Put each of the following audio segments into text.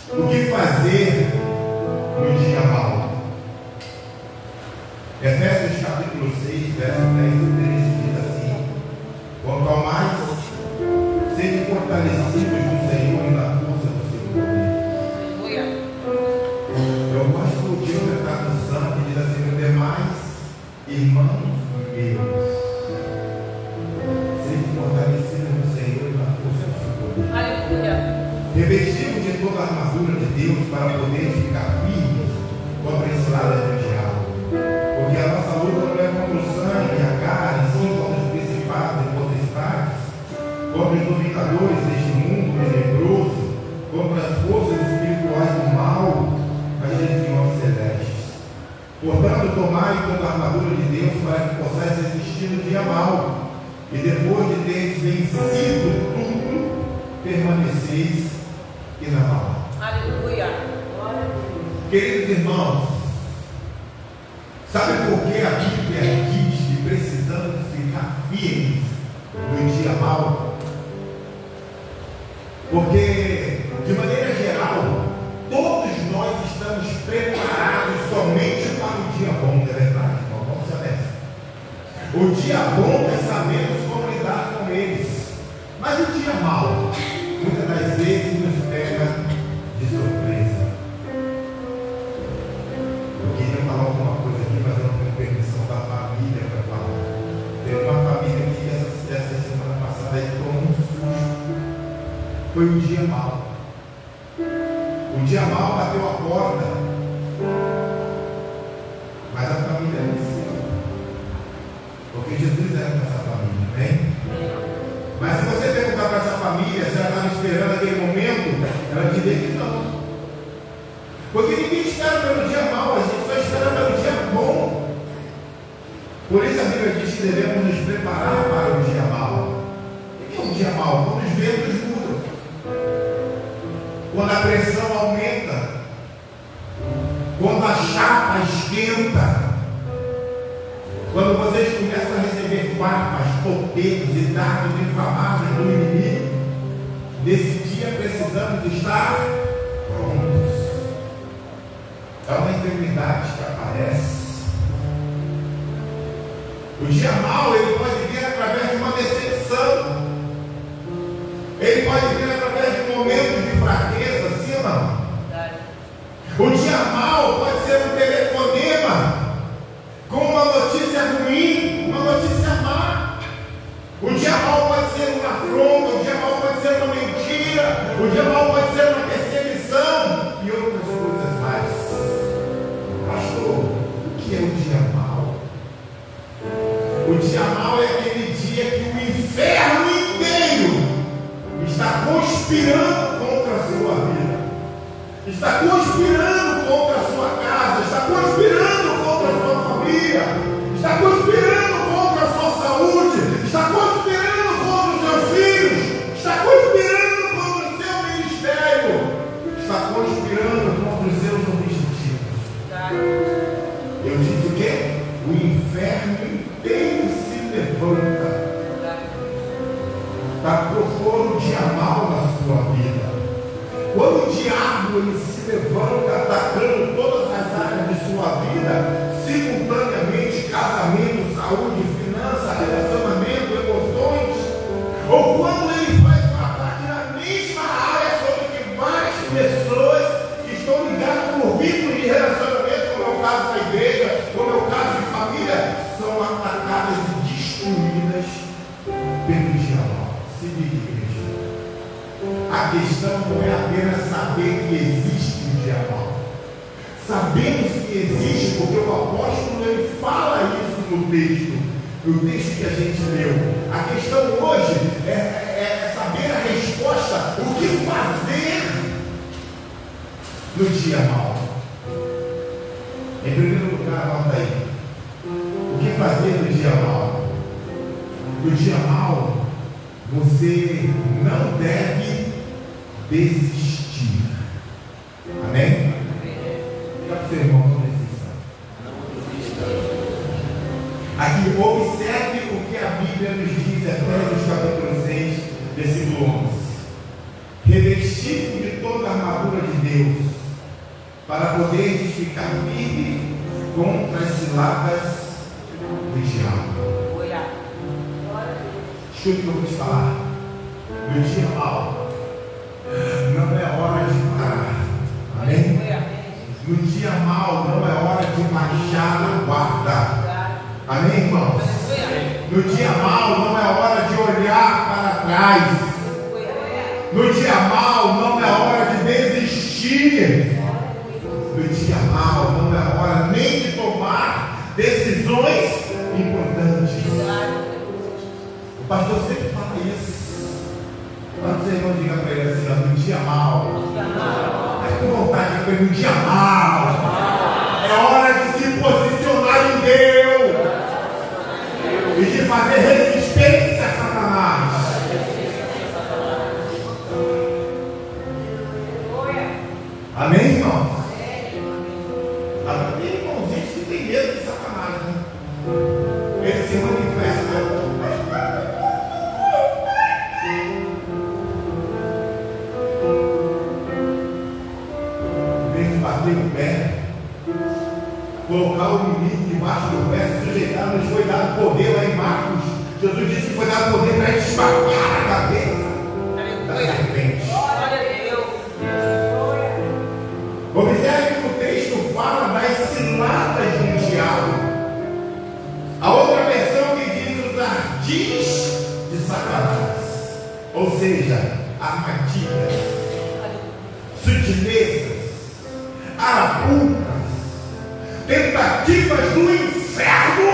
O que fazer no dia mau? Efésios capítulo 6, verso 10 e 13 diz assim: quanto ao mais, sede fortalecidos no Senhor e na força do seu poder. Eu gosto de outra tradução que diz assim: no demais, irmãos meus, sede fortalecidos no Senhor e na força do seu poder. Aleluia. Revestimos de toda a armadura de Deus para poder ficar firmes contra as ciladas do diabo. Porque a nossa luta não é contra o sangue e a carne, sim contra os principados e potestades, contra os dominadores deste mundo tenebroso, contra as forças espirituais do mal, as regiões celestes. Portanto, tomai toda a armadura de Deus para que possais resistir no dia mau, e depois de teres vencido tudo, permaneceis inabalável. Aleluia. Queridos irmãos, sabe por que a Bíblia diz que precisamos ficar firmes no dia mau? Porque, de maneira geral, todos nós estamos preparados somente para o dia bom, não é verdade, irmão? Vamos saber. O dia bom nós sabemos como lidar com eles, mas o dia mau, muitas das vezes, nos pega de surpresa. Eu queria falar alguma coisa aqui, mas eu não tenho permissão da família para falar. Teve uma família que essa semana passada tomou um susto. Foi um dia mau. O dia mau bateu a porta, mas a família venceu. Porque Jesus era com essa família, amém? Mas se você perguntar para essa família se ela estava esperando aquele momento, ela diria que não. Porque ninguém espera pelo dia mau, a gente só espera pelo dia bom. Por isso a Bíblia diz que devemos nos preparar para o dia mau. O que é um dia mau? Quando os ventos mudam, quando a pressão aumenta, quando a chapa esquenta, quando vocês começam a receber farpas, topeiros e dardos inflamados do inimigo, nesse dia precisamos estar prontos. É uma enfermidade que aparece. O dia mau, ele pode vir através de uma decepção. Ele pode vir através de um momento de fraqueza, sim ou não? O dia mau pode ser um telefonema com uma notícia ruim, uma notícia má. O dia mau pode ser uma afronta, o dia mau pode ser uma mentira, o dia mau pode ser uma perseguição e outras coisas mais. Pastor, o que é o dia mau? O dia mau é aquele dia que o inferno inteiro está conspirando contra a sua vida, está conspirando contra a sua casa, está conspirando contra a sua família, está conspirando contra a sua saúde, está conspirando contra os seus filhos, está conspirando contra o seu ministério, está conspirando contra os seus objetivos. Eu disse o quê? O inferno inteiro se levanta para propor um dia mau na sua vida. Quando o diabo ele se levanta atacando todas as áreas de sua vida, simultaneamente, casamento, saúde, finanças, relacionamento, emoções, ou quando ele faz um ataque na mesma área sobre que várias pessoas que estão ligadas por vínculos de relacionamento, como é o caso da igreja, como é o caso de família, são atacadas e destruídas pelo diabo. Se liga, igreja. A questão não é apenas saber que existe um dia mau. Sabemos que existe, porque o apóstolo ele fala isso no texto que a gente leu. A questão hoje é saber a resposta, o que fazer no dia mau. Em primeiro lugar, anota aí. O que fazer no dia mau? No dia mau, você não deve desistir. Amém? Diga para o seu irmão, não desista. Aqui, observe o que a Bíblia nos diz, Efésios capítulo 6, versículo 11. Revestido de toda a armadura de Deus, para poder ficar firme contra as ciladas do diabo. Escute o que eu vou te falar. No dia mau, não é hora de parar. Amém? No dia mau, não é hora de baixar a guarda. Amém, irmãos? No dia mau, não é hora de olhar para trás. No dia mau, não é hora de desistir. No dia mau, não é hora nem de tomar decisões importantes. O pastor sempre fala isso. Quando você não diga para ele assim, no dia mau, mas com vontade de dizer no dia mau, é hora de se posicionar em Deus e de fazer resistência a Satanás. Amém, irmãos? Agora tem irmãozinhos que tem medo de Satanás, né? Ele se manifesta. Vem bater o pé, colocar o inimigo debaixo do pé, sujeitar, nos foi dado poder lá em Marcos. Jesus disse que foi dado poder para esmagar a cabeça da serpente. Observe que o texto fala das ciladas do diabo. A outra versão que diz os ardis de Satanás, ou seja, armadilhas, sutilezas, arapucas, tentativas do inferno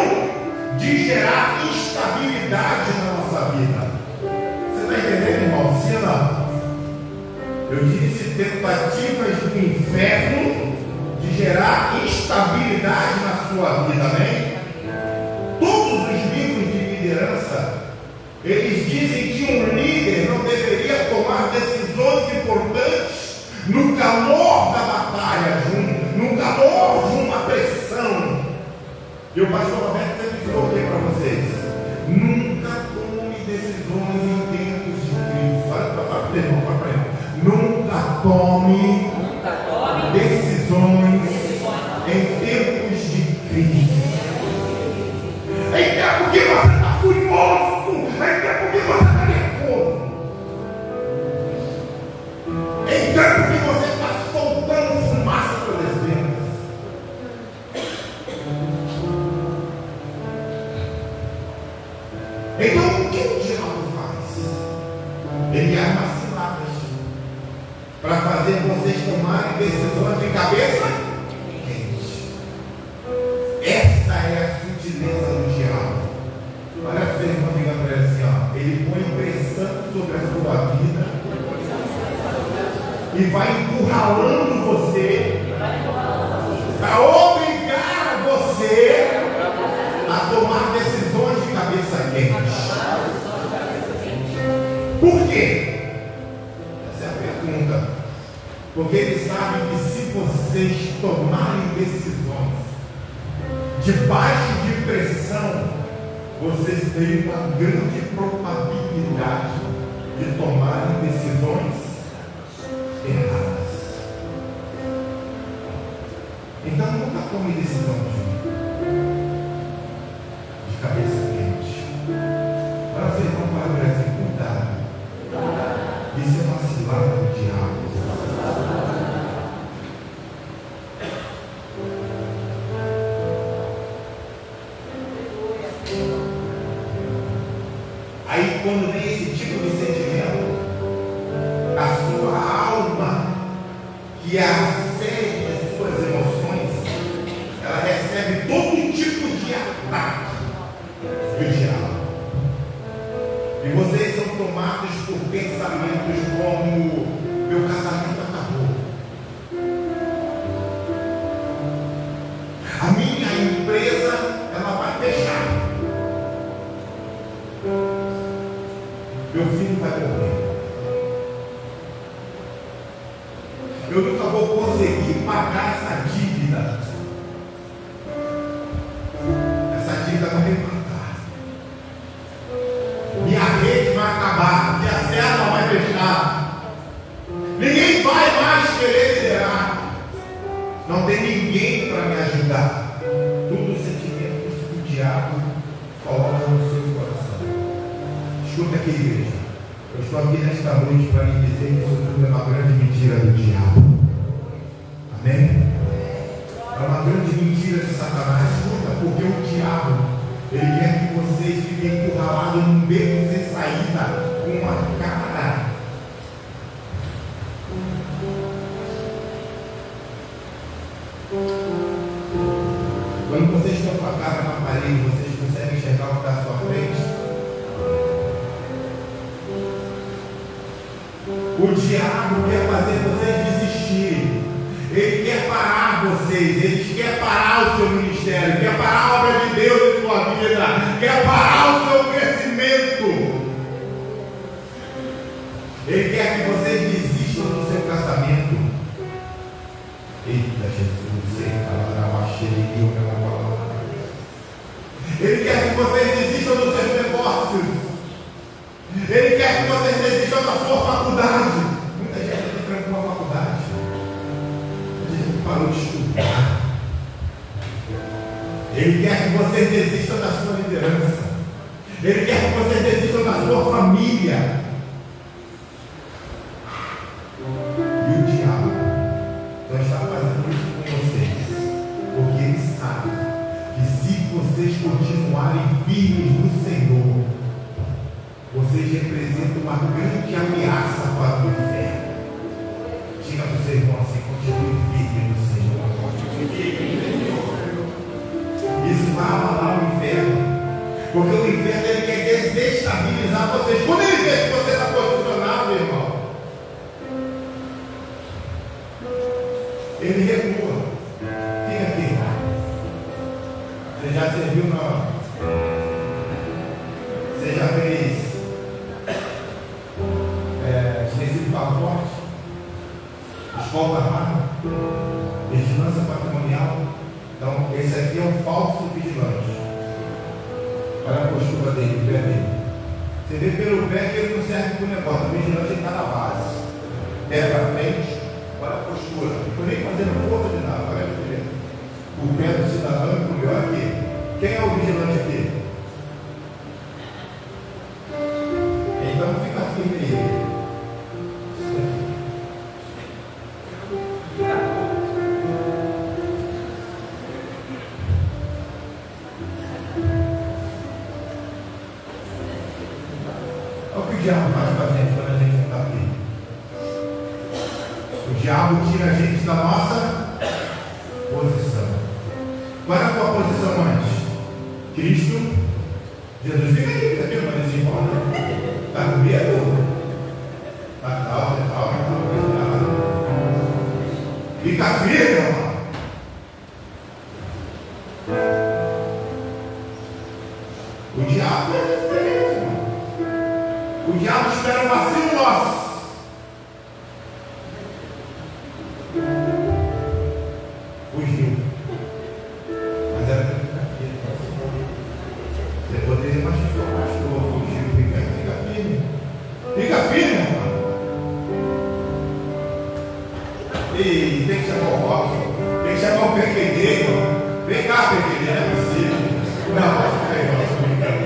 de gerar instabilidade na nossa vida. Você está entendendo, irmão? Sim ou não? Eu disse tentativas do inferno de gerar instabilidade na sua vida, amém? Todos os livros de liderança, eles dizem que um líder não deveria tomar decisões importantes no calor da batalha, no calor de uma pressão. E o pastor Roberto sempre falou o que para vocês? Nunca tome decisões em tempos de crise. Fala para ele. Nunca tome decisões em tempos de crise. Em tempo que você está furioso, em tempo que você está nervoso, em tempo que você está soltando fumaça pelas ventas. Então o que o diabo faz? Ele arma ciladas para fazer vocês tomarem decisões de cabeça quente. Esta é a sutileza do diabo. Olha para você, irmão, diga para ele assim, ó, ele põe pressão sobre a sua vida e vai encurralando você para obrigar você a tomar decisões de cabeça quente. Por quê? Porque eles sabem que se vocês tomarem decisões debaixo de pressão, vocês têm uma grande probabilidade de tomarem decisões erradas. Então nunca tome decisão de cabeça quente. Agora vocês vão falar assim, cuidado. Isso é uma cilada do diabo. Aí quando vem esse tipo de sentimento, a sua alma, que é a sede das suas emoções, ela recebe todo tipo de ataque do diabo. E vocês são tomados por pensamentos como: meu casamento acabou, a minha empresa ela vai fechar, meu filho vai morrer, eu nunca vou conseguir pagar essa dívida, vai me matar, minha rede vai acabar, minha célula vai fechar, ninguém vai mais querer liderar. Não tem ninguém para me ajudar. Tudo sentimento que o diabo coloca no seu coração. Escuta aqui, igreja. Eu estou aqui nesta noite para lhe dizer que isso tudo é uma grande mentira do diabo. Amém? É uma grande mentira de Satanás. Escuta, porque o diabo, ele quer que vocês fiquem encurralados num beco sem saída, com uma cara. Quando vocês estão com a cara na parede, vocês conseguem enxergar o que está à sua frente? O diabo quer fazer vocês desistirem. Ele quer parar vocês. Ele quer parar o seu ministério. Quer parar a obra de Deus em sua vida. Quer parar o seu crescimento. Ele quer que vocês desistam do seu casamento. Eita Jesus, ele quer que vocês desistam dos seus negócios. Ele quer que vocês desistam da sua faculdade. Muita gente está trancando a faculdade. Muita gente parou de estudar. Ele quer que vocês desistam da sua liderança. Ele quer que vocês desistam da sua família. E o diabo só está fazendo isso com vocês, porque ele sabe que se vocês continuarem firmes no Senhor, vocês representam uma grande ameaça para o inferno. Diga para o seu irmão assim: continue firme no Senhor. Isso vai abalar o inferno, porque o inferno ele quer desestabilizar vocês. Quando ele vê que você está posicionado, irmão, ele recua. Fica aqui. Você já serviu na. Você já fez exercício pacote, escolta armada, vigilância patrimonial. Então, esse aqui é um falso vigilante. Olha a postura dele, o pé dele. Você vê pelo pé que ele não serve para o negócio. O vigilante está na base. Pé para frente. Olha a postura. Não estou nem fazendo força de nada. Olha aqui. O pé do cidadão e o meu aqui. Quem é o vigilante aqui? Então fica firme aí. Olha o que o diabo faz com a gente quando a gente não está firme. O diabo tira a gente da nossa posição. Qual é a tua posição antes? Cristo, Jesus. Fica aqui, fica aqui, não vai dizer embora. Está com medo? Está calmo. Fica firme, irmão. O diabo é diferente, irmão. O diabo espera um vacilo nosso. Fugiu. Mas era para ficar firme. Você poderia machucar, fugiu. Fica firme. Fica firme, irmão. E tem que chamar o rock. Tem que chamar o pequeneiro. Vem cá, pequeneiro. É possível. Não, pode ficar aí, nossa, brincando.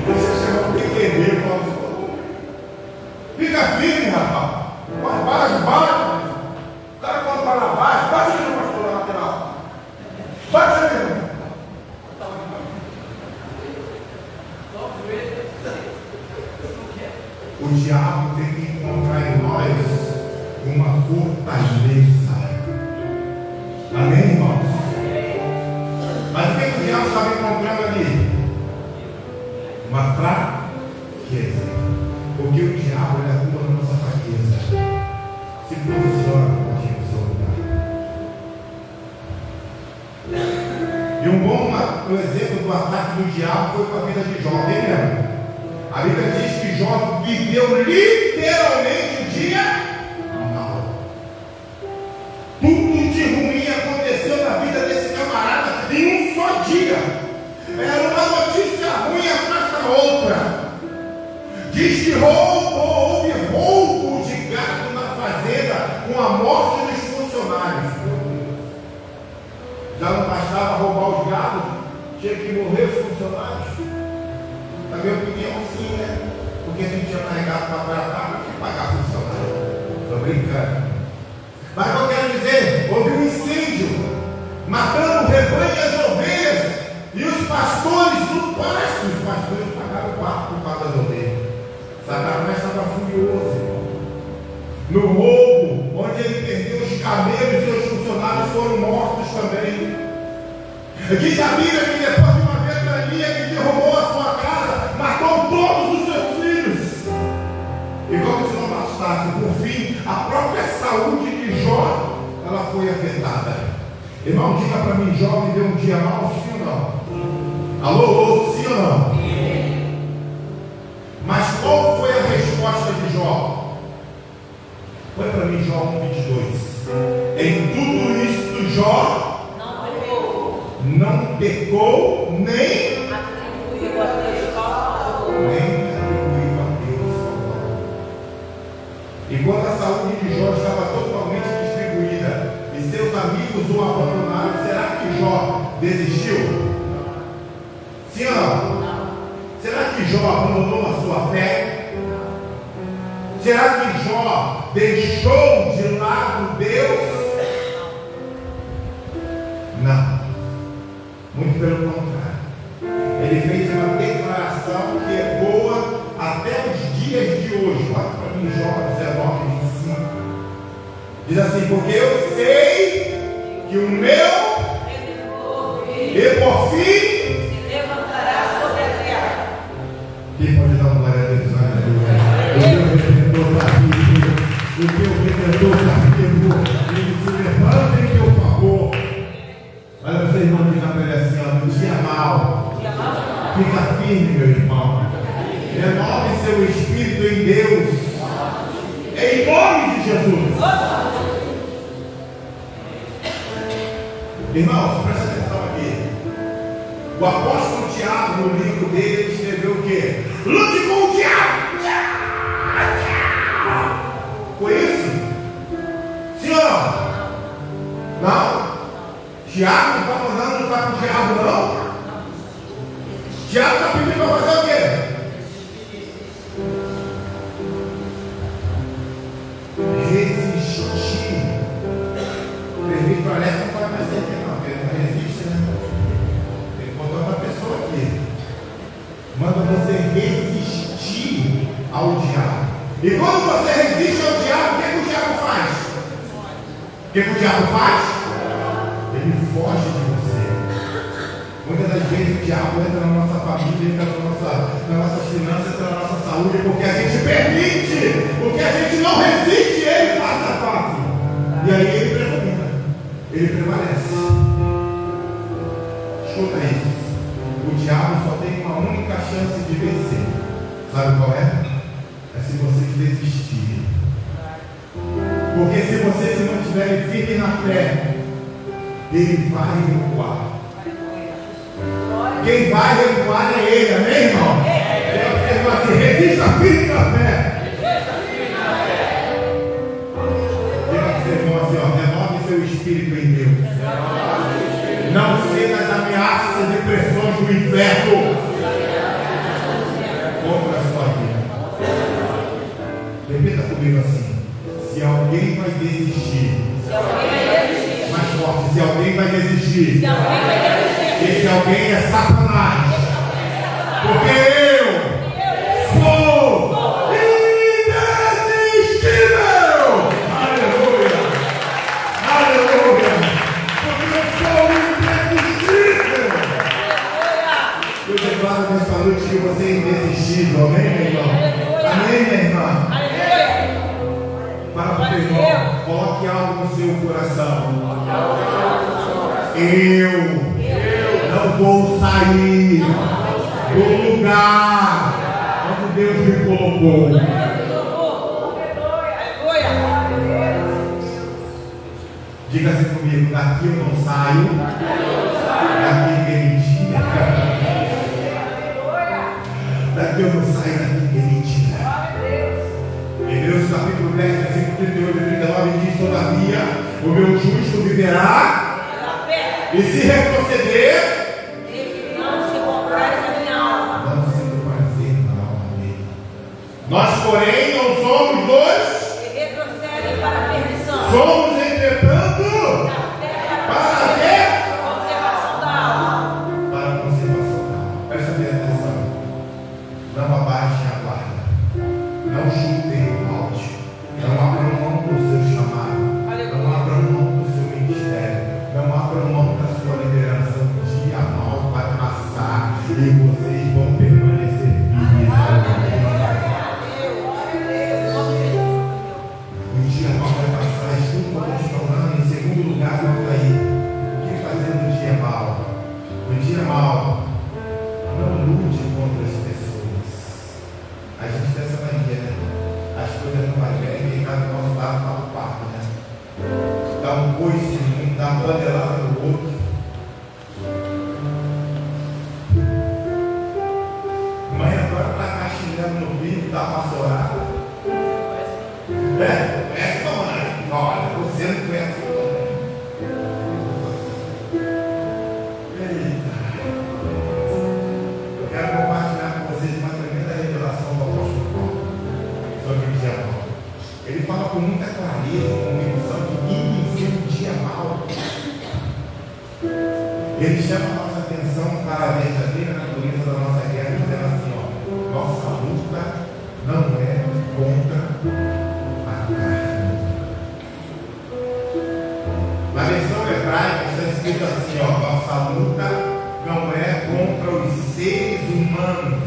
Você chama o pequeneiro. Fica firme, rapaz. Bate. O cara quando vai lá baixo, bate aqui no pastor na lateral. Bate aqui, irmão. O diabo tem que encontrar em nós uma fortaleza. Amém, irmãos? Mas o que o diabo estava encontrando ali? Uma fraqueza. Porque o diabo ele atua na nossa fraqueza. Se posiciona com a gente no seu lugar. E um bom exemplo do ataque do diabo foi com a vida de Jó. Lembra? A Bíblia diz que Jó viveu literalmente o dia mal. Tudo de ruim aconteceu na vida desse camarada em um só dia. Era uma notícia ruim atrás da outra. Diz que houve roubo de gado na fazenda com a morte dos funcionários. Tinha que morrer os funcionários? Na minha opinião, sim, né? Porque a gente tinha carregado para pagar funcionário. Estou brincando. Mas o que eu quero dizer, houve um incêndio, matando o rebanho e as ovelhas, e os pastores do pasto, os pastores pagaram o quarto por causa das ovelhas. Satanás estava furioso, irmão. No roubo, onde ele perdeu os camelos, seus funcionários foram mortos também. Diz a Bíblia que depois de uma ventania que derrubou a sua casa, matou todos os seus filhos. E como se não bastasse, por fim, a própria saúde de Jó, ela foi afetada. Irmão, diga para mim, Jó viveu um dia mal, sim ou não? Alô, sim ou não? Mas qual foi a resposta de Jó? Põe para mim Jó 1:22. Em tudo isto Jó não pecou, nem atribuiu a Deus falou. E quando a saúde de Jó estava totalmente distribuída e seus amigos o abandonaram, será que Jó desistiu? Sim ou não? Será que Jó abandonou a sua fé? Será que Jó deixou de lado Deus? Não. Muito pelo contrário. Ele fez uma declaração que ecoa até os dias de hoje. Olha para mim, Jó 19:25. Diz assim: porque eu sei que o meu e por fim se levantará sobre a terra. Quem pode dar uma glória a Deus? O meu redentor está vivo. O meu redentor está vivo. Ele se levanta em meu favor. Olha você, irmão, que está aparecendo. No dia mal. Fica firme, meu irmão. Renove seu espírito em Deus. Em nome de Jesus. Irmãos, presta atenção aqui. O apóstolo Tiago, no livro dele, ele escreveu o quê? Lute com o diabo. Foi isso? Sim ou não? Não? Tiago não está mandando lutar com o diabo, não? Tiago está pedindo para fazer o quê? Resistir. Presbítero Alex não pode mais ser aqui, não, porque ele não resiste, né? Ele botou outra pessoa aqui. Manda você resistir ao diabo. E quando você resiste ao diabo, o que o diabo faz? O que o diabo faz? Ele foge de você. Muitas das vezes o diabo entra na nossa família, entra nas nossas finanças, entra na nossa saúde, porque a gente permite, porque a gente não resiste ele face a face. E aí ele predomina, ele prevalece. Escuta isso. O diabo só tem uma única chance de vencer. Sabe qual é? É se vocês desistirem. Porque se vocês se mantiverem firmes na fé, ele vai recuar. Quem vai recuar é ele, amém, irmão? Ele vai dizer, resista firme na fé. Diga para seu irmão assim, ó, renove seu espírito em Deus. Não ceda às ameaças e pressões do inferno contra a sua vida. Repita comigo assim: se alguém vai desistir, mais forte, se alguém vai desistir, esse alguém é Satanás, porque eu sou indesistível. Aleluia, aleluia, porque eu sou indesistível. Eu declaro nessa noite que você é indesistível, amém, meu irmão? Amém, minha irmã? Para o teu irmão, coloque algo no seu coração. Eu não vou sair do lugar onde Deus me colocou. Diga assim comigo: daqui eu não saio, daqui ninguém me tira. Daqui eu não saio, daqui ninguém me tira. Hebreus capítulo 10, versículo 38 e 39 diz: todavia o meu justo viverá, e se retroceder, porém, não somos dos que retrocedem para a perdição. Somos, entretanto, para quê? Conservação da alma. Para a conservação da alma. Presta bem atenção. Não abaixem a guarda. Não chutem o balde. Não abram mão do seu chamado. Não abram mão do seu ministério. Não abram mão da sua liderança. Um dia mal vai passar e vocês vão permanecer firmes. Um dia mal vai passar. Escuta o que eu estou falando. Em segundo lugar, nota aí. O que fazer no dia mal? No dia mal, não lute contra as pessoas. A gente pensa na guerra. As coisas não vão bem, quem está do nosso lado está no quarto, né? Dá um coice, dá uma panelada no outro. Mãe agora está xingando no filho, está pastorada. Essa mãe, olha, você não conhece o também. Eita. Eu quero compartilhar com vocês uma tremenda revelação do apóstolo Paulo sobre o dia mal. Ele fala com muita clareza, com convicção que ninguém vê um dia mal. Ele chama a nossa atenção para a verdadeira natureza da nossa guerra, dizendo assim, ó, nossa luta não é contra a carne. Na versão hebraica está escrito assim, ó, nossa luta não é contra os seres humanos.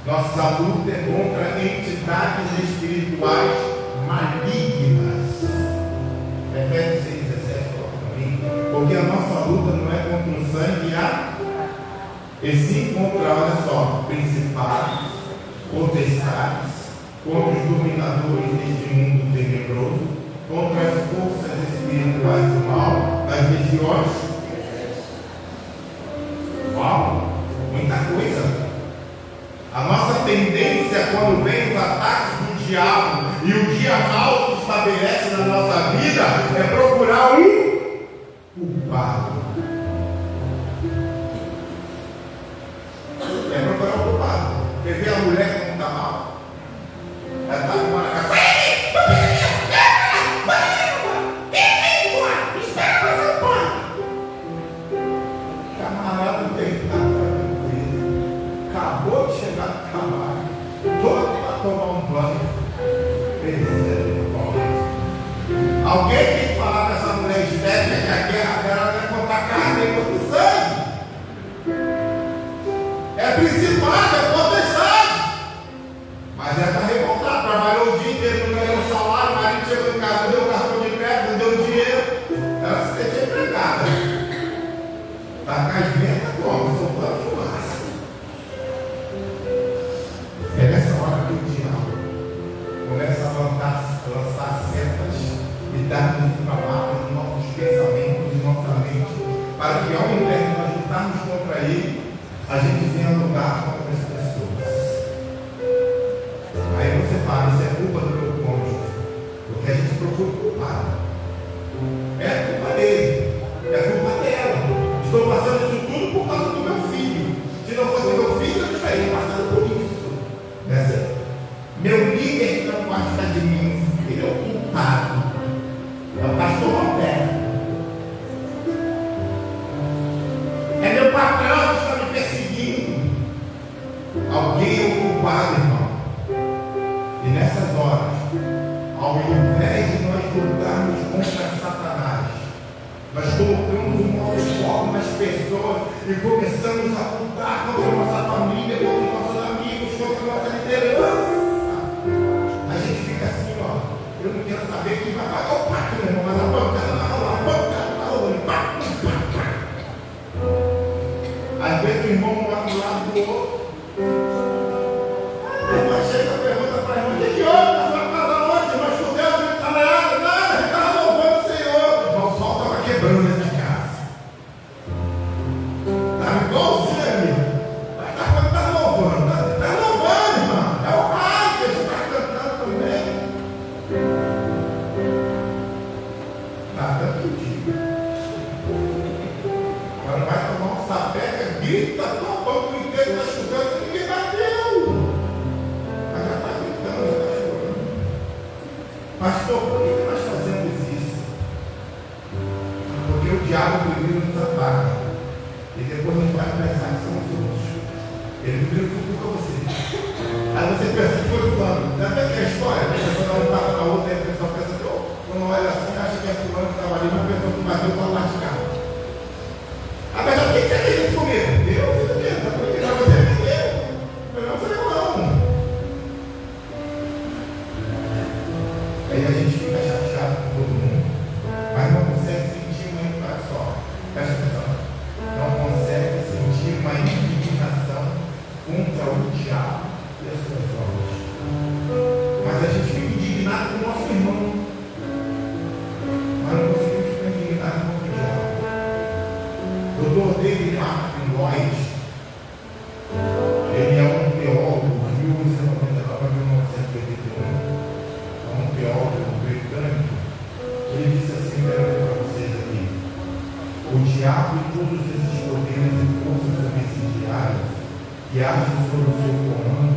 Nossa luta é contra entidades espirituais malignas. Efésios 6,17, coloca para mim. Porque a nossa luta não é contra o sangue e sim contra, olha só, principados, potestades, contra os dominadores deste mundo tenebroso, contra as forças espirituais do mal, das regiões. Uau, muita coisa. A nossa tendência quando vem os ataques do diabo e o dia mal se estabelece na nossa vida é procurar um culpado. É procurar um culpado. Quer ver a mulher que não está mal? Ela está com uma casa. Camarada não tem nada tranquilo. Acabou de chegar no trabalho. Todo para tomar um banho. Alguém tem que falar para essa mulher histérica que a guerra dela não é contra a carne, é contra o sangue. É principal, é potestade. Mas ela está revoltada, trabalhou o dia inteiro, não ganhou salário, o marido chegou em casa, não deu cartão de crédito, não deu dinheiro. Ela se sentia empregada. Está com as ventas como? Soltando fumaça. É nessa hora que o diabo começa a lançar setas e dar-nos trabalho nos nossos pensamentos e nossa mente, para que ao invés de nós lutarmos contra ele, a gente venha lutar contra as pessoas. Aí você fala, isso é culpa do meu cônjuge, porque a gente procura o culpado. É culpa dele, é culpa dela. Estou passando isso tudo por causa do meu filho. Se não fosse meu filho, eu estaria passando por isso. Meu líder que não gosta de mim, ele é o culpado. É o pastor Roberto. É meu patrão que está me perseguindo. Alguém é o culpado, irmão. E nessas horas, ao invés de nós lutarmos contra Satanás, nós colocamos o nosso foco nas pessoas e começamos a lutar contra a nossa família, contra os nossos amigos, contra a nossa liderança. A gente fica assim, ó. Eu não quero saber quem vai pagar o pacto, meu irmão, mas a pancada na rola, a pancada na rola, pá. Às vezes o irmão mora do lado do outro. A irmã chega e pergunta para a irmã: o que houve na sua casa ontem? Mas fudeu, não está nada, nada, ele estava louvando o Senhor. O irmão só estava quebrando essa casa. Estava igualzinho, amigo. Mas está louvando, está louvando, irmão. É o pai que está cantando também. Nada contigo. Agora vai tomar um sapeca, grita, todo o banco inteiro está chutando, ninguém bateu. Mas já está gritando, já está diabo primeiro nos ataca e depois nos vai pensar que são os outros. Ele primeiro cutuca você. Aí você pensa que foi fulano. Até que a história, a pessoa dá um tapa na outra e a pessoa pensa que quando olha assim, acha que é fulano que estava ali, uma pessoa que bateu para lá de cá. A pessoa, por que você fez isso comigo? Eu fiz o quê? Está comigo, mas você entendeu. Eu falei, não. Aí a gente fica chateado com todo mundo, mas não consegue sentir uma indignação. Presta atenção. Não consegue sentir uma indignação contra o diabo e as suas obras. Mas a gente fica indignado com o nosso irmão. Mas não conseguimos ficar indignados com o diabo. O doutor David Martin Lloyd, ele é um teólogo de 1899 a 1981. Um teólogo britânico, ele disse assim, quero ler para vocês aqui: o diabo e todos esses poderes e forças subsidiárias que agem sob o seu comando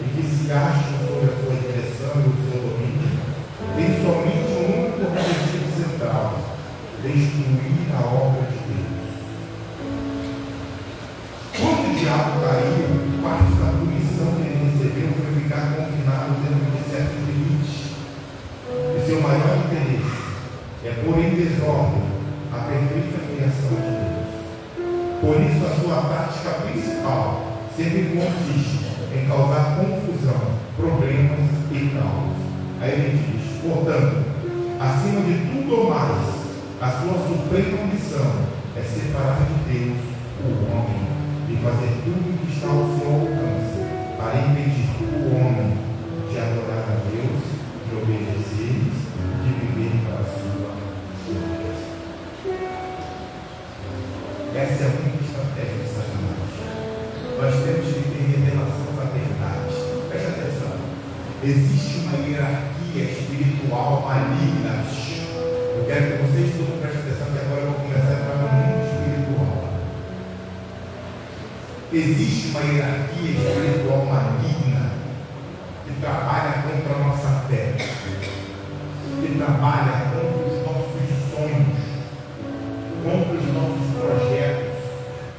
e que se acham sob a sua direção e o seu domínio, têm somente um único objetivo central: destruir a obra de Deus. Quando o diabo caiu, parte da punição que ele recebeu foi ficar confinado dentro de certos limites. E seu maior interesse é pôr em desordem a perfeita criação de Deus. Por isso, a sua tática principal sempre consiste em causar confusão, problemas e caos. Aí ele diz, portanto, acima de tudo ou mais, a sua suprema missão é separar de Deus o homem e fazer tudo o que está ao seu alcance para impedir o homem de adorar a Deus, de obedecer-lhes, de viver para a sua glória. Essa é a única estratégia de Satanás. Nós temos que ter revelação da verdade. Presta atenção. Existe uma hierarquia espiritual maligna. Eu quero que vocês todos prestem atenção, que agora eu vou começar a entrar no mundo espiritual. Existe uma hierarquia espiritual maligna que trabalha contra a nossa fé, que trabalha contra os nossos sonhos, contra os nossos projetos,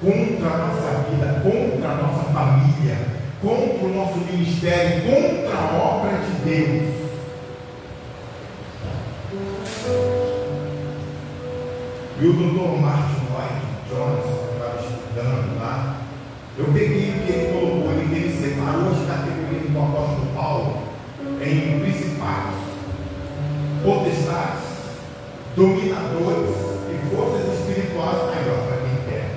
contra a nossa vida, contra a nossa família, contra o nosso ministério, contra a obra de Deus. E o Dr. Martin Lloyd Jones, que estava estudando lá, eu peguei o que ele colocou, ele separou as categorias do apóstolo Paulo em principados, potestades, dominadores e forças espirituais. Aí, ó, para quem quer,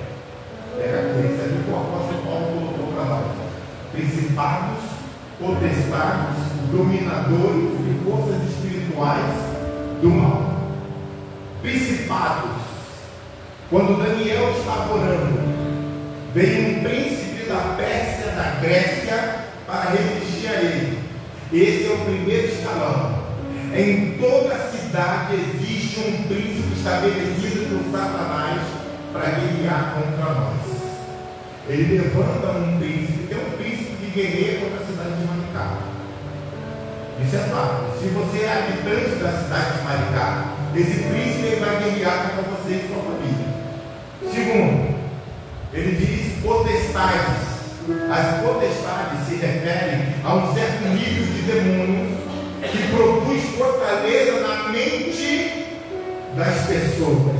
pega aqui, isso aqui que o apóstolo Paulo colocou para nós: principados, potestades, dominadores e forças espirituais do mal. Principados. Quando Daniel estava orando, veio um príncipe da Pérsia, da Grécia, para resistir a ele. Esse é o primeiro escalão. Em toda cidade existe um príncipe estabelecido por Satanás para guerrear contra nós. Ele levanta um príncipe, tem um príncipe que guerreia contra a cidade de Maricá. Isso é fato. Se você é habitante da cidade de Maricá, esse príncipe vai guerrear contra você e sua família. Segundo, ele diz potestades. As potestades se referem a um certo nível de demônios que produz fortaleza na mente das pessoas.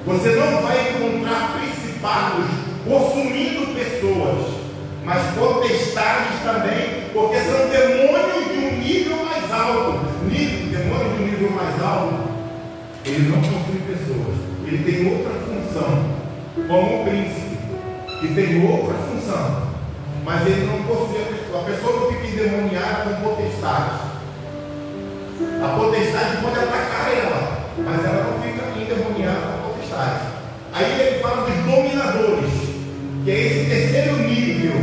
Você não vai encontrar principados possuindo pessoas, mas potestades também, porque são demônios de um nível mais alto. Demônios de um nível mais alto, ele não possui pessoas, ele tem outra função, como o príncipe, que tem outra função, mas ele não possui a pessoa não fica endemoniada com potestades. A potestade pode atacar ela, mas ela não fica endemoniada com potestades. Aí ele fala dos dominadores, que é esse terceiro nível.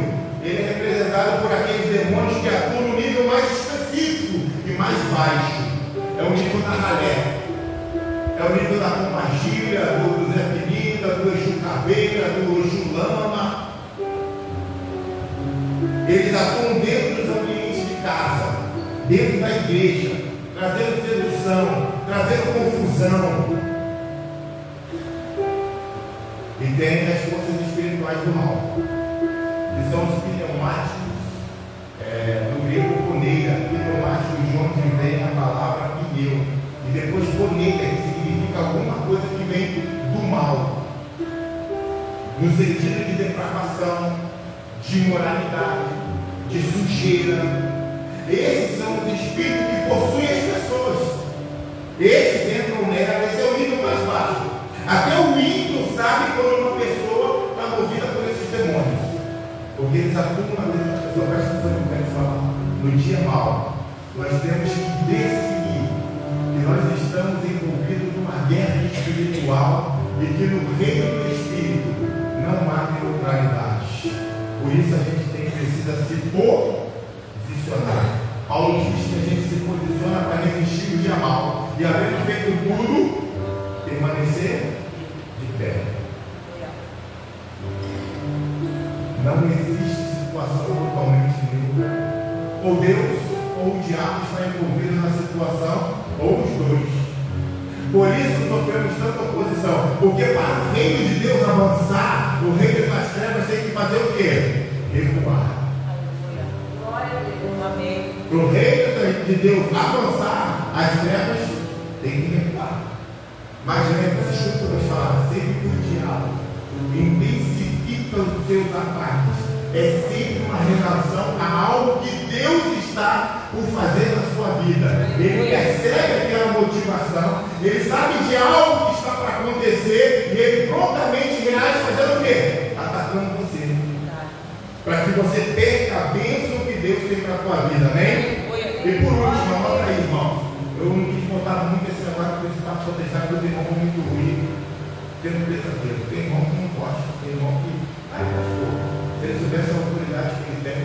Ele é representado por aqueles demônios que atuam no nível mais específico e mais baixo. É o nível da ralé, é o nível da pombagira, do Zé Pinida, do Exu Caveira, do Exu Lama. Eles atuam dentro dos ambientes de casa, dentro da igreja, trazendo sedução, trazendo confusão. tem as forças espirituais do mal, que são os pneumáticos, no grego poneira. Pneumático de onde vem a palavra pneu, e depois poneira, que significa alguma coisa que vem do mal, no sentido de depravação, de imoralidade, de sujeira. Esses são os espíritos que possuem as pessoas. Esses entram nela. Esse é o nível mais baixo. Até o ímpio sabe quando uma pessoa está movida por esses demônios, porque eles atuam na vida da pessoa. Presta atenção no que eu quero falar. No dia mau, nós temos que decidir que nós estamos envolvidos numa guerra espiritual e que no reino do Espírito não há neutralidade. Por isso a gente precisa se posicionar. Paulo diz que a gente se posiciona para resistir o dia mau e, havendo feito tudo, permanecer de pé. Não existe situação totalmente neutra. Ou Deus ou o diabo está envolvido na situação, ou os dois. Por isso sofremos tanta oposição, porque para o reino de Deus avançar, o reino das trevas tem que fazer o quê? Recuar. Glória a Deus. Amém. Para o reino de Deus avançar, as trevas têm que recuar. Mas lembre-se, escuta o que eu falar, sempre o diabo intensifica os seus ataques. É sempre uma relação a algo que Deus está por fazer na sua vida. Ele percebe aquela motivação, ele sabe de algo que está para acontecer e ele prontamente reage fazendo o quê? Atacando você. Para que você perca a bênção que Deus tem para a sua vida, amém? E por último, anota aí, irmão. Eu não quis contar muito esse negócio, porque você está protestando que os irmãos vão muito ruim, tendo pesadelo. Tem irmão que não gosta, tem irmão que. Ai, pastor, se ele soubesse a autoridade que ele tem,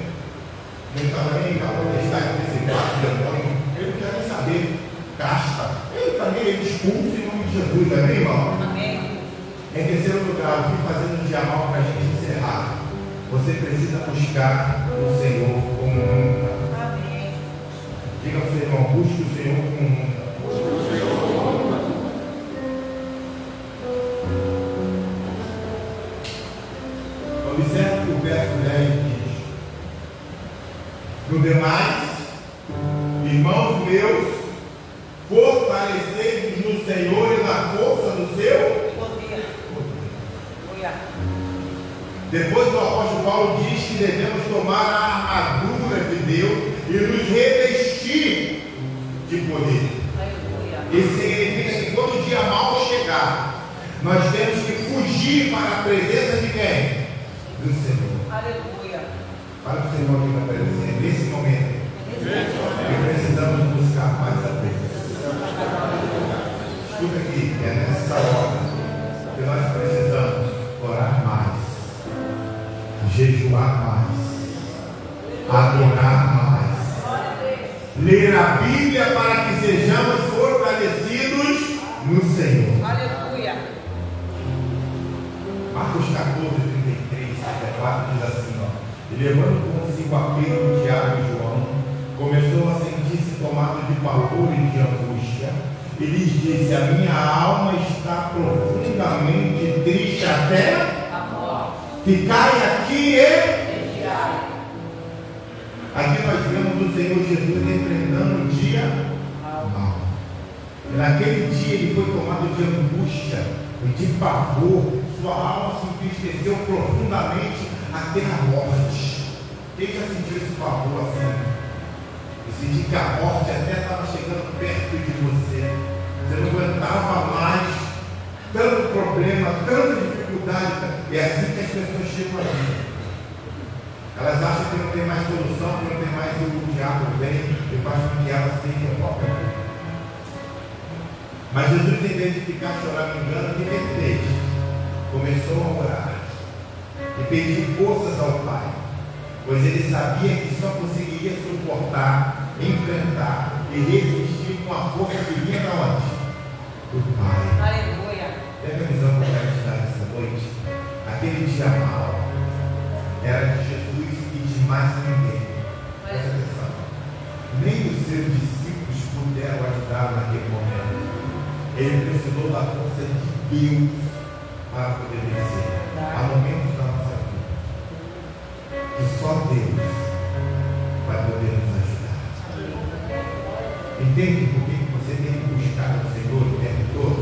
não estava nem para protestar desse quarto de demônio, ele não quer nem saber. Casta. Ele também é expulso em nome de Jesus, amém, irmão? Amém. Em terceiro lugar, o que fazer no dia mal para a gente encerrar? Você precisa buscar o Senhor como nunca. Amém. Diga ao seu irmão, busque o Senhor como nunca. Observe que o verso 10 diz: no demais, irmãos meus, fortalecei-vos no Senhor e na força do seu Poder. Depois o apóstolo Paulo diz que devemos tomar a armadura de Deus e nos revestir de poder. Isso significa que quando o dia mau chegar, nós temos que fugir para a presença de quem? Do Senhor. Aleluia. Para o Senhor que vai aparecer nesse momento. E precisamos buscar mais a Deus. Escuta aqui, é nessa hora que nós precisamos orar mais, jejuar mais, adorar mais, ler a Bíblia para que sejamos fortalecidos no Senhor. Aleluia. Marcos 14, 33, 34 diz assim, ó: e levando consigo a Pedro, Tiago e João, começou a sentir-se tomado de pavor e de angústia, e lhes disse: a minha alma está profundamente triste até A morte. ficai aqui e... Vigiai. Aqui nós vemos o Senhor Jesus enfrentando um dia mau. E naquele dia ele foi tomado de angústia e de pavor. Sua alma se entristeceu profundamente até a morte. Quem já sentiu esse pavor assim? E sentir que a morte até estava chegando perto de você. Você não aguentava mais tanto problema, tanta dificuldade. É assim que as pessoas chegam aqui. Elas acham que não tem mais solução, que não tem mais o diabo vem e faz com que elas tenham qualquer coisa. Mas Jesus, em vez de ficar choramingando, o que ele fez? Começou a orar e pedir forças ao Pai, pois ele sabia que só conseguiria suportar, enfrentar e resistir com a força que vinha da onde? Do Pai. Aleluia. Pega a visão que eu quero te dar essa noite. Aquele dia mau era de Jesus e de mais ninguém. Presta atenção. Nem os seus discípulos puderam ajudá-lo naquele momento. Ele precisou da força de Deus para poder vencer. Há momentos da nossa vida que só Deus vai poder nos ajudar. Entende por que você tem que buscar o Senhor o tempo todo?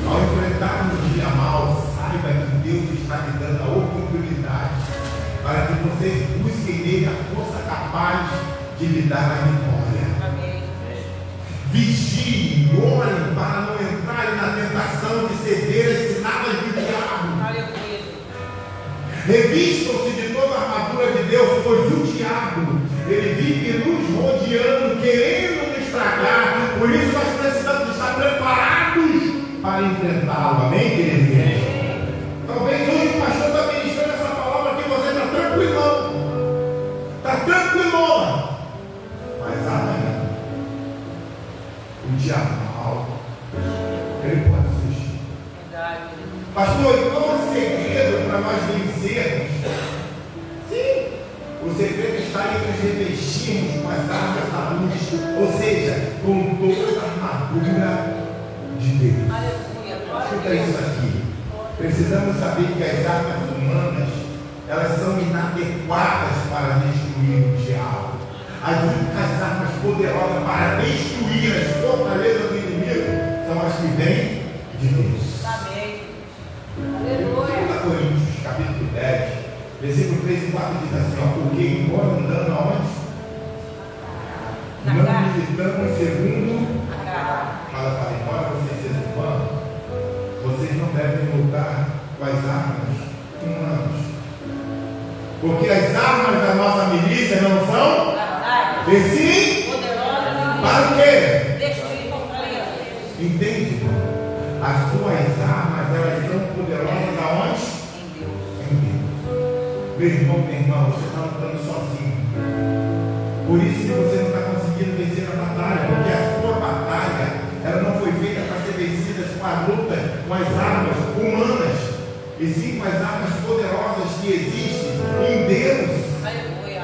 Ao enfrentar um dia mal, saiba que Deus está lhe dando a oportunidade para que vocês busquem nele a força capaz de lhe dar a vitória. Amém. Vigie, orem para não entrar na tentação de ceder às ciladas do diabo. Aleluia. Revistam-se de toda a armadura de Deus, pois o diabo, ele vive nos rodeando, querendo nos estragar. Por isso nós precisamos estar preparados para enfrentá-lo. Amém, queridos? Talvez hoje o pastor está ministrando essa palavra que você está tranquilão. Está tranquilona. Mas amanhã, o diabo, ele pode surgir. Verdade. Pastor, e qual é o segredo para nós vencermos? Sim, o segredo está em nos revestirmos com as armas da luz, ou seja, com toda a armadura de Deus. Aleluia. Glória a Escuta Deus. isso aqui. Precisamos saber que as armas humanas, elas são inadequadas para destruir o diabo. As únicas armas poderosas para destruir as fortalezas do inimigo são as que vêm de Deus. Amém. 2 Coríntios, capítulo 10, versículo 3 e 4 diz assim, ó, porque embora andando aonde? Na Não carne. militamos segundo, Agarra. fala, embora vocês sejam humanos, vocês não devem lutar com as armas humanas. Porque as armas da nossa milícia não são, Verdade. e sim, Poderosa. para o quê? Destruir fortaleza. Entende? As suas armas, elas são poderosas aonde? Em Deus. Em Deus. Meu irmão, minha irmã, você está lutando sozinho. Por isso que você não está conseguindo vencer a batalha, porque a sua batalha, ela não foi feita para ser vencida com a luta, com as armas humanas, e sim com as armas poderosas que existem em Deus. Aleluia.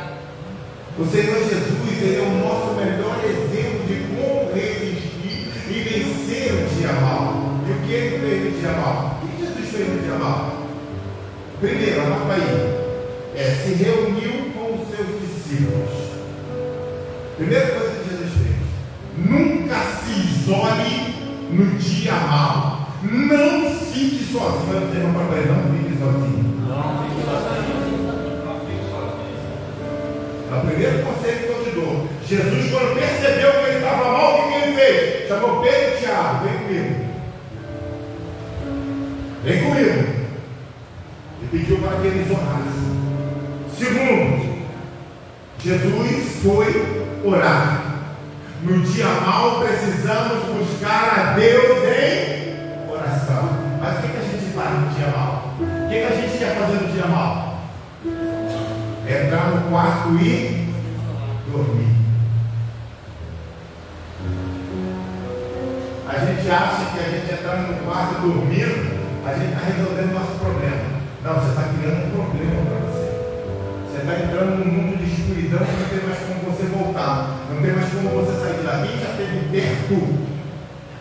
O Senhor Jesus, Ele é o nosso melhor exemplo de como resistir e vencer o dia mal. E o que Ele fez no dia mal? O que Jesus fez no dia mal? Primeiro, anota aí, se reuniu com os seus discípulos. Primeira coisa que Jesus fez: nunca se isole no dia mal. Não fique sozinho. Eu tenho uma palavra, não fique sozinho. Não fique sozinho. É o primeiro conselho que eu te dou. Jesus, quando percebeu que ele estava mal, o que ele fez? Chamou Pedro e Tiago: vem comigo. Vem comigo. E pediu para que eles orassem. Segundo, Jesus foi orar. No dia mal precisamos buscar a Deus em oração. Mas o que a gente faz no dia mal? O que a gente quer fazer no dia mal? Entrar no quarto e dormir. A gente acha que a gente entrando no quarto dormindo, a gente está resolvendo o nosso problema. Não, você está criando um problema para você. Você está entrando num mundo de escuridão que não tem mais como você voltar. Não tem mais como você sair de lá. Quem já esteve perto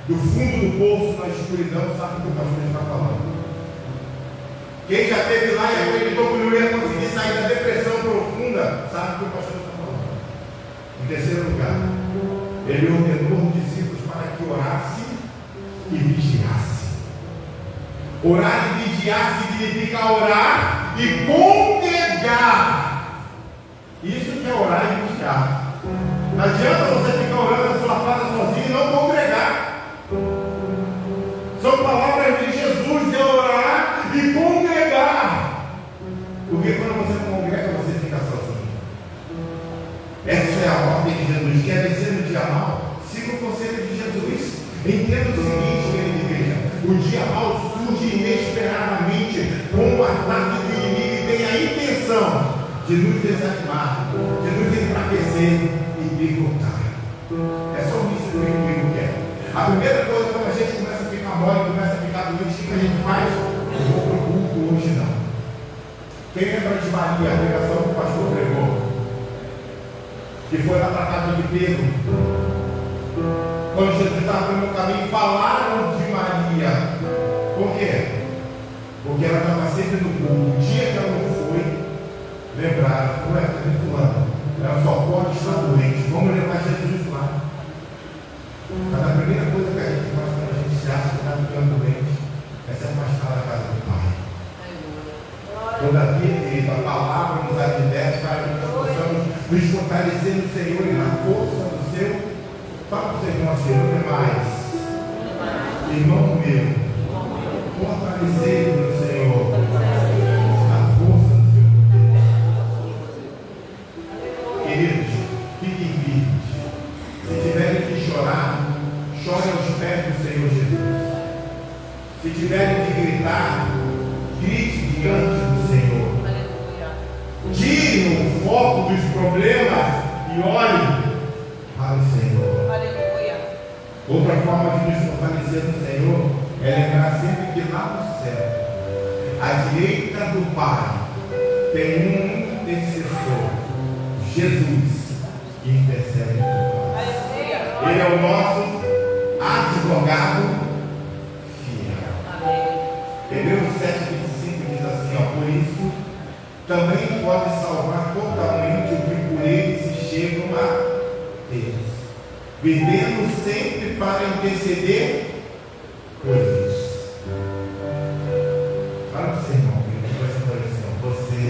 do fundo do poço na escuridão sabe o que o pastor está falando. Quem já esteve lá e acreditou que não ia conseguir sair da depressão profunda, sabe o que o pastor está falando. Em terceiro lugar, ele ordenou os discípulos para que orasse e vigiasse. Orar e vigiar significa orar e congregar. Isso que é orar e vigiar. Não adianta você ficar orando na sua casa sozinho e não congregar. São palavras de Jesus, é orar e congregar. Porque quando você congrega, você fica sozinho. Essa é a ordem de Jesus. Quer vencer no dia mal? Siga o conselho de Jesus. Entenda o seguinte, querida igreja: o dia mal surge inesperadamente com o ataque do inimigo e tem a intenção de nos desanimar, de nos enfraquecer e derrotar. É só isso que o inimigo quer. A primeira coisa, quando a gente começa a ficar mole, começa a ficar doente, o que a gente faz? Eu vou para o culto hoje não. Quem lembra de Maria, a pregação que o pastor pregou? Que foi lá para a casa de Pedro. Quando Jesus estava no caminho, falaram de Maria. Por quê? Porque ela estava sempre no culto. O dia que ela não foi, lembraram, ué, cadê fulano? Ela só pode estar doente. Vamos levar Jesus lá. Mas a primeira coisa que a gente faz quando a gente se acha que está ficando doente é se afastar da casa do Pai. Todavia, querido, a palavra nos adverte para que nós possamos nos fortalecer no Senhor e na força do seu. Fala para o Senhor, Senhor, é mais. Irmão meu, fortalecer no Senhor, na força do seu poder. Queridos, fiquem firmes. Se tiverem que chorar, chorem aos pés do Senhor Jesus. Se tiverem que gritar, grite diante do Senhor. Tirem o foco dos problemas e olhem para o Senhor. Outra forma de nos fortalecer no Senhor é lembrar sempre que lá no céu, à direita do Pai, tem um intercessor, Jesus, que intercede por nós. Ele é o nosso advogado fiel. Hebreus 7,25 diz assim, ó, por isso também pode salvar totalmente o que por ele se chegam a Deus, vivendo sempre para interceder por eles. Fala para o seu irmão, você.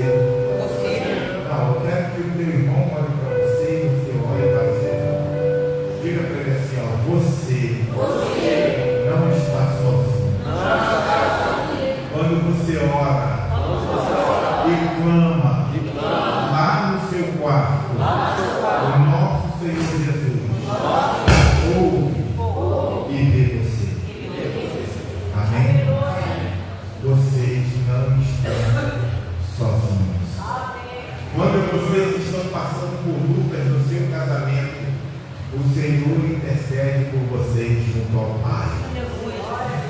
Não, eu quero que o teu irmão olhe para você e você olhe para o seu irmão. Diga para ele assim, ó, você não está sozinho. Quando você ora e clama lá no seu quarto, o nosso Senhor Jesus ouve e vê você. Amém? Vocês não estão sozinhos. Quando vocês estão passando por lutas no seu casamento, o Senhor intercede por vocês junto ao Pai.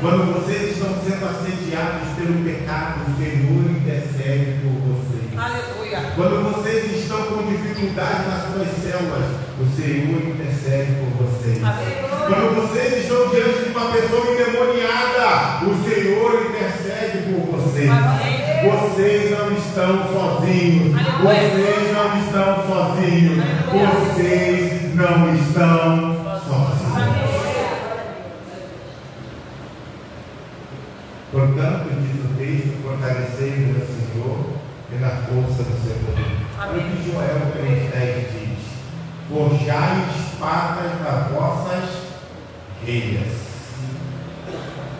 Quando vocês estão sendo assediados pelo pecado, o Senhor intercede por vocês. Aleluia. Quando vocês estão com dificuldade nas suas células, o Senhor intercede por vocês. Aleluia. Quando vocês estão diante de uma pessoa endemoniada, o Senhor intercede por vocês. Amém. Vocês não estão sozinhos. Aleluia. Vocês não estão sozinhos. Aleluia. Vocês não estão sozinhos. Portanto, diz o texto, fortalecei-vos no Senhor e na força do seu poder. Olha o que Joel 3,10 diz: forjai espadas das vossas reias,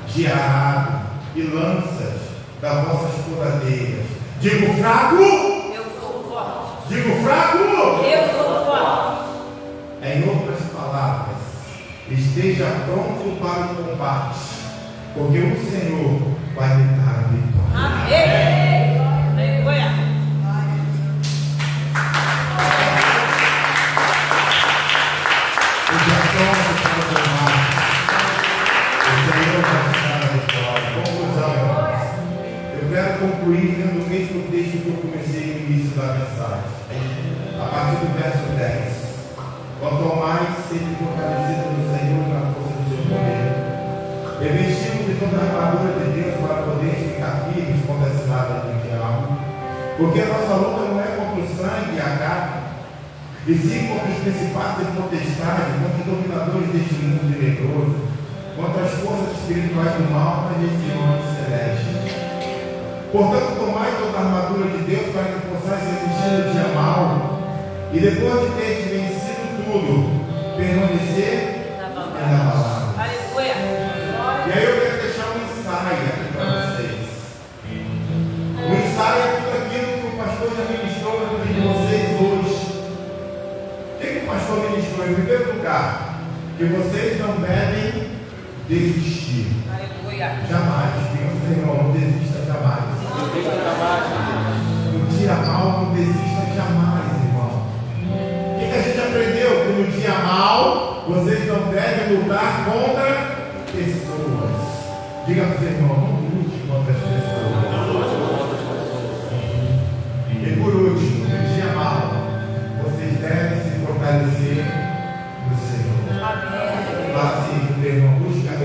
de arado e lanças das vossas podadeiras. Digo fraco, Eu sou forte. digo fraco. Eu sou forte. Em outras palavras, esteja pronto para o combate, porque o Senhor vai lhe dar a vitória. Amém. Aleluia. Esteja pronto para o combate. O Senhor vai lhe dar a vitória. Conclusão, irmãos. Eu quero concluir lendo o mesmo texto que eu comecei no início da mensagem. A partir do verso 10. Quanto ao mais, sede fortalecido no Senhor e na força do seu poder, revestindo de toda a armadura de Deus para poder ficar firmes contra as ciladas do diabo, porque a nossa luta não é contra o sangue e a carne, e sim contra os principados e potestades, contra os dominadores deste mundo tenebroso, contra as forças espirituais do mal nas regiões celestes. Portanto, tomai toda a armadura de Deus para que possais resistir no dia mau, e depois de teres vencido tudo, permanecer inabalável. Aleluia. E aí eu quero deixar um ensaio aqui para vocês. O ensaio é tudo aquilo que o pastor já ministrou na vida de vocês hoje. O que o pastor ministrou? Em primeiro lugar, que vocês não devem desistir. Aleluia. Jamais. Diga ao seu irmão, não desista jamais. No dia mau, não desista jamais, irmão. O que a gente aprendeu? Que no dia mau, vocês não devem lutar contra pessoas. Diga para o seu irmão, não lute contra as pessoas. E por último, no dia mau, vocês devem se fortalecer no Senhor. Amém. Fala assim, meu irmão, busca a